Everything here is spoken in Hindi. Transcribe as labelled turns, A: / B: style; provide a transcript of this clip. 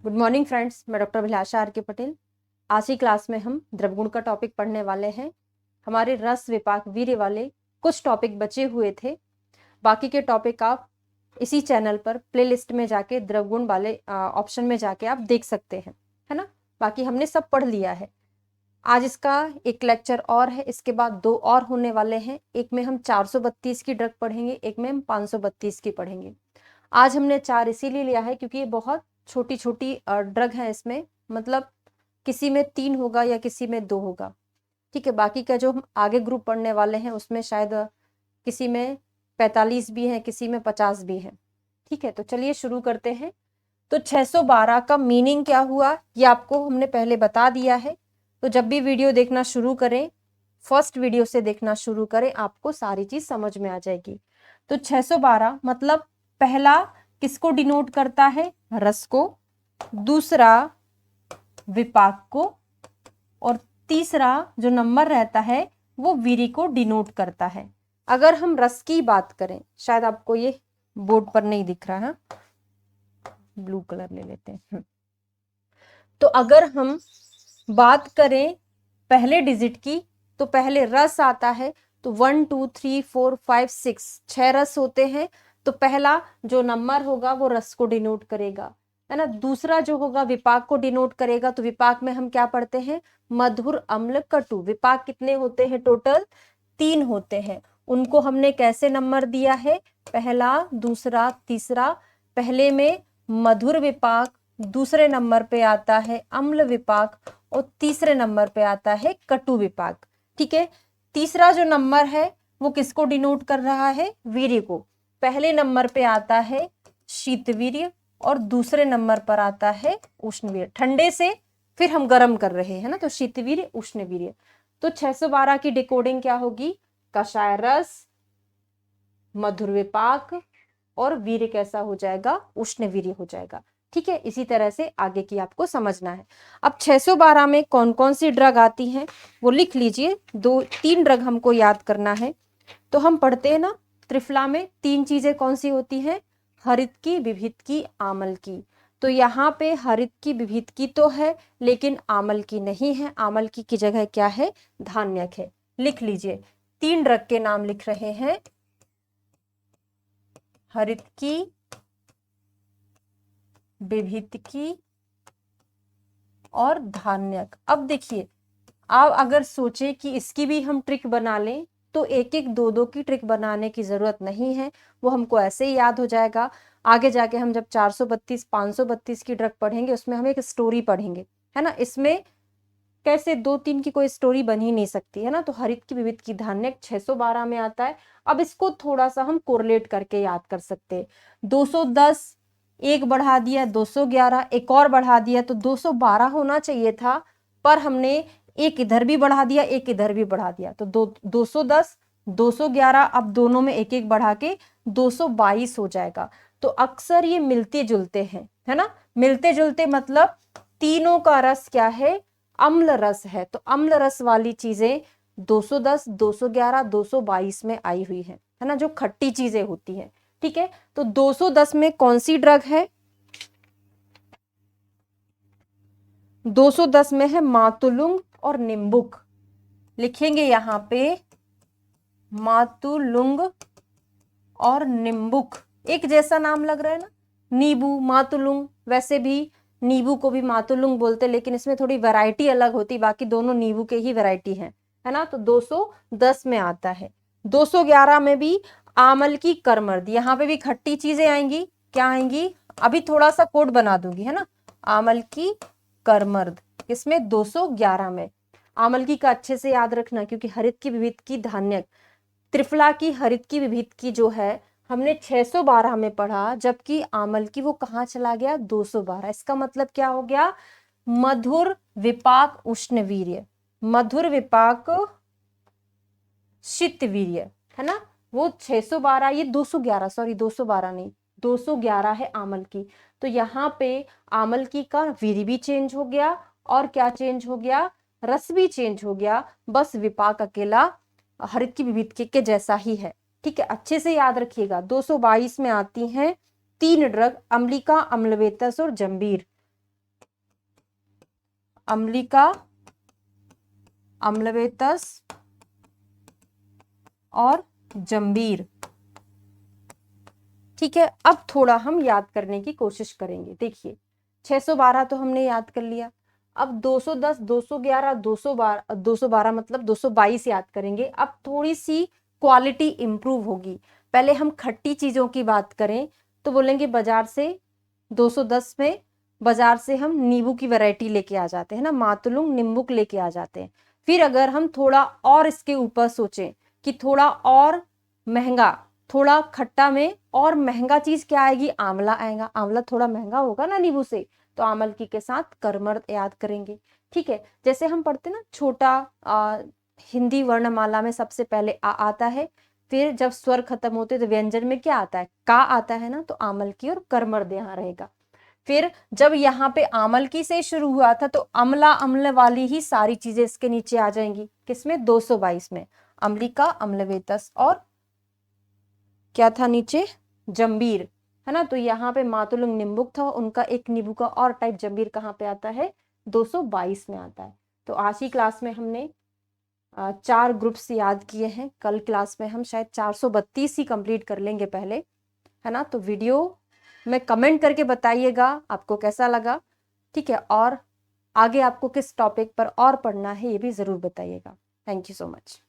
A: गुड मॉर्निंग फ्रेंड्स, मैं डॉक्टर अभिलाषा आर के पटेल। आज की क्लास में हम द्रवगुण का टॉपिक पढ़ने वाले हैं। हमारे रस विपाक वीर्य वाले कुछ टॉपिक बचे हुए थे। बाकी के टॉपिक आप इसी चैनल पर प्लेलिस्ट में जाके द्रवगुण वाले ऑप्शन में जाके आप देख सकते हैं, है ना। बाकी हमने सब पढ़ लिया है। आज इसका एक लेक्चर और है, इसके बाद दो और होने वाले हैं। एक में हम 432 की ड्रग पढ़ेंगे, एक में हम 532 की पढ़ेंगे। आज हमने 4 इसीलिए लिया है क्योंकि ये बहुत छोटी छोटी ड्रग है। इसमें मतलब किसी में 3 होगा या किसी में 2 होगा, ठीक है। बाकी का जो हम आगे ग्रुप पढ़ने वाले हैं उसमें शायद किसी में 45 भी है, किसी में 50 भी है, ठीक है। तो चलिए शुरू करते हैं। तो 612 का मीनिंग क्या हुआ ये आपको हमने पहले बता दिया है। तो जब भी वीडियो देखना शुरू करें, फर्स्ट वीडियो से देखना शुरू करें, आपको सारी चीज समझ में आ जाएगी। तो 612 मतलब पहला किसको डिनोट करता है? रस को, दूसरा विपाक को, और तीसरा जो नंबर रहता है वो वीर्य को डिनोट करता है। अगर हम रस की बात करें, शायद आपको ये बोर्ड पर नहीं दिख रहा है, ब्लू कलर ले लेते हैं। तो अगर हम बात करें पहले डिजिट की, तो पहले रस आता है। तो 1 2 3 4 5 6 6 रस होते हैं। तो पहला जो नंबर होगा वो रस को डिनोट करेगा, है ना। दूसरा जो होगा विपाक को डिनोट करेगा। तो विपाक में हम क्या पढ़ते हैं? मधुर, अम्ल, कटु। विपाक कितने होते हैं? टोटल 3 होते हैं। उनको हमने कैसे नंबर दिया है? पहला, दूसरा, तीसरा। पहले में मधुर विपाक, दूसरे नंबर पे आता है अम्ल विपाक, और तीसरे नंबर पे आता है कटु विपाक, ठीक है। तीसरा जो नंबर है वो किसको डिनोट कर रहा है? वीर्य को। पहले नंबर पे आता है शीतवीर्य और दूसरे नंबर पर आता है उष्णवीर्य। ठंडे से फिर हम गर्म कर रहे हैं ना, तो शीतवीर्य, उष्णवीर्य। तो 612 की डिकोडिंग क्या होगी? कषाय रस, मधुर विपाक, और वीर्य कैसा हो जाएगा? उष्ण वीर्य हो जाएगा, ठीक है। इसी तरह से आगे की आपको समझना है। अब 612 में कौन कौन सी ड्रग आती हैं वो लिख लीजिए। 2-3 ड्रग हमको याद करना है। तो हम पढ़ते हैं ना, त्रिफला में 3 चीजें कौन सी होती हैं? हरित की, विभित की, आमल की। तो यहाँ पे हरित की, विभित की तो है, लेकिन आमल की नहीं है। आमल की जगह क्या है? धान्यक है। लिख लीजिए, 3 ड्रग के नाम लिख रहे हैं। हरित की, विभित की और धान्यक। अब देखिए, आप अगर सोचे कि इसकी भी हम ट्रिक बना लें तो एक एक दो दो की ट्रिक बनाने की जरूरत नहीं है, वो हमको ऐसे ही याद हो जाएगा। आगे जाके हम जब 432 532 की ट्रिक पढ़ेंगे उसमें हम एक स्टोरी पढ़ेंगे, है ना। इसमें कैसे 2-3 की कोई स्टोरी बन ही नहीं सकती, है ना। तो हरित की, विविध की, धान्यक 612 में आता है। अब इसको थोड़ा सा हम कोरिलेट करके याद कर सकते हैं। 210 एक बढ़ा दिया 211, एक और बढ़ा दिया तो 212 होना चाहिए था, पर हमने एक इधर भी बढ़ा दिया, एक इधर भी बढ़ा दिया, तो 210 211, अब दोनों में एक एक बढ़ा के 222 हो जाएगा। तो अक्सर ये मिलते जुलते हैं, है ना। मिलते जुलते मतलब तीनों का रस क्या है? अम्ल रस है। तो अम्ल रस वाली चीजें 210 211 222 में आई हुई है ना, जो खट्टी चीजें होती हैं, ठीक है। तो 210 में कौन सी ड्रग है? 210 में है मातुलुंग और निम्बुक। लिखेंगे यहां पे मातुलुंग और निम्बुक। एक जैसा नाम लग रहा है ना, नींबू, मातुलुंग। वैसे भी नींबू को भी मातुलुंग बोलते, लेकिन इसमें थोड़ी वैरायटी अलग होती, बाकी दोनों नींबू के ही वैरायटी है ना। तो 210 में आता है। 211 में भी आमल की करमर्द। यहाँ पे भी खट्टी चीजें आएंगी। क्या आएंगी? अभी थोड़ा सा कोड बना दूंगी, है ना। आमल की करमर्द किसमें? 211 में। आमल की का अच्छे से याद रखना, क्योंकि हरित की, विविध की, धान्यक। त्रिफला की, हरित की, विभित की जो है हमने 612 में पढ़ा, जबकि आमल की वो कहाँ चला गया? 212। इसका मतलब क्या हो गया? मधुर विपाक उष्णवीर्य, मधुर विपाक शीतवीर्य, है ना। वो 612, ये 211, सॉरी 212 नहीं, 211 है आमल की। तो यहाँ पे आमल की का वीर्य भी चेंज हो गया, और क्या चेंज हो गया? रस भी चेंज हो गया। बस विपाक अकेला हरित की, विविध के जैसा ही है, ठीक है। अच्छे से याद रखिएगा। 222 में आती हैं 3 ड्रग, अम्लिका, अम्लवेतस और जंबीर। अम्लिका, अम्लवेतस और जंबीर। ठीक है, अब थोड़ा हम याद करने की कोशिश करेंगे। देखिए 612 तो हमने याद कर लिया, अब 210, 211, 212 मतलब 222 याद करेंगे। अब थोड़ी सी क्वालिटी इंप्रूव होगी। पहले हम खट्टी चीजों की बात करें तो बोलेंगे बाजार से 210 में बाजार से हम नींबू की वैरायटी लेके आ जाते हैं ना, मातुलुंग निम्बुक लेके आ जाते हैं। फिर अगर हम थोड़ा और इसके ऊपर सोचें कि थोड़ा और महंगा, थोड़ा खट्टा में और महंगा चीज क्या आएगी, आंवला आएगा। आंवला थोड़ा महंगा होगा ना नींबू से, तो आमल के साथ करमर याद करेंगे। ठीक है, जैसे हम पढ़ते ना छोटा हिंदी वर्णमाला में सबसे पहले आ आता है, फिर जब स्वर खत्म होते तो व्यंजन में क्या आता है, का आता है ना, तो आमल की और करमर्द यहाँ रहेगा। फिर जब यहाँ पे आमल की से शुरू हुआ था तो अम्ला अम्ल वाली ही सारी चीजें इसके नीचे आ जाएंगी। किसमें, 222 में। अम्लिका, अम्लवेतस और क्या था नीचे, जंबीर, है ना। तो यहाँ पे मातुलुंग निम्बुक था, उनका एक नींबू का और टाइप जंबीर कहाँ पे आता है, 222 में आता है। तो आज की क्लास में हमने 4 ग्रुप्स याद किए हैं। कल क्लास में हम शायद 432 ही कंप्लीट कर लेंगे पहले, है ना। तो वीडियो में कमेंट करके बताइएगा आपको कैसा लगा। ठीक है, और आगे आपको किस टॉपिक पर और पढ़ना है ये भी जरूर बताइएगा। Thank you so much.